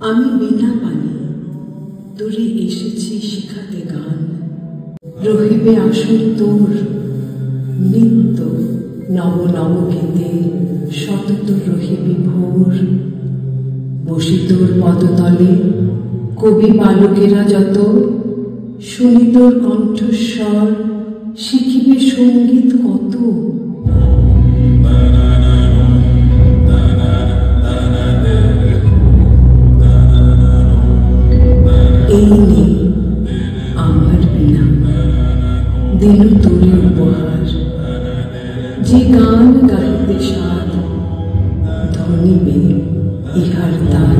আমি বিনা পানি দূরে এসেছি শিখাতে গান, রহিবে আসর তোর নিত্য নব নব গীতে, সতত রহিবি ভোর। বসি তোর পদতলে কবি বালকেরা যত, শুনি তোর কণ্ঠস্বর শিখিবে সঙ্গীত কত। এই নে আমার বীণা, দিল তোরে উপহার, যে গান গাহিতে সাদ ধনিবে ইহার তার।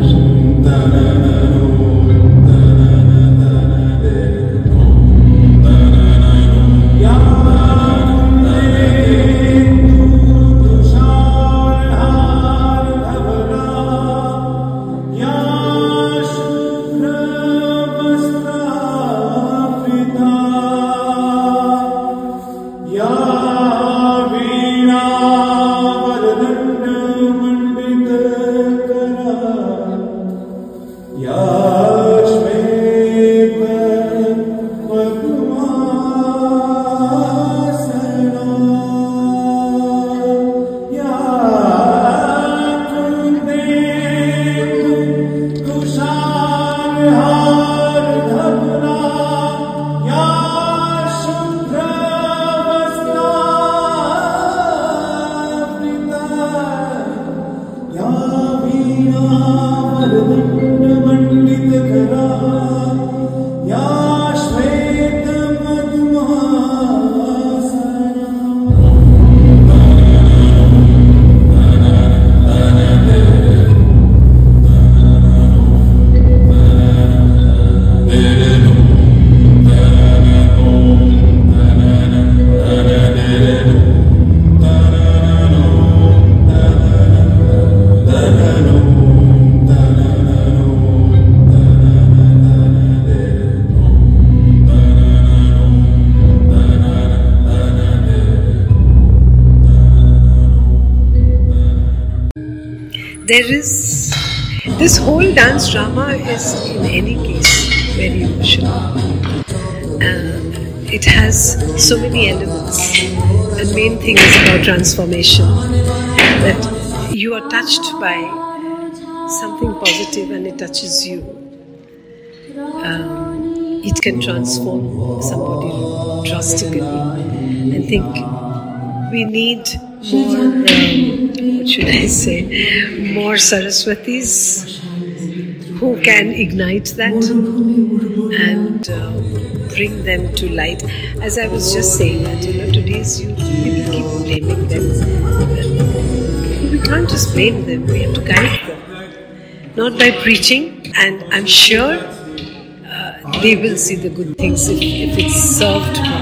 This whole dance drama is in any case very emotional. It has so many elements. The main thing is about transformation, that you are touched by something positive and it touches you. It can transform somebody drastically. I think we need more, what should I say, more Saraswatis who can ignite that and bring them to light. As I was just saying that, today's youth, people keep blaming them. We can't just blame them, we have to guide them. Not by preaching, and I'm sure they will see the good things if it's served properly.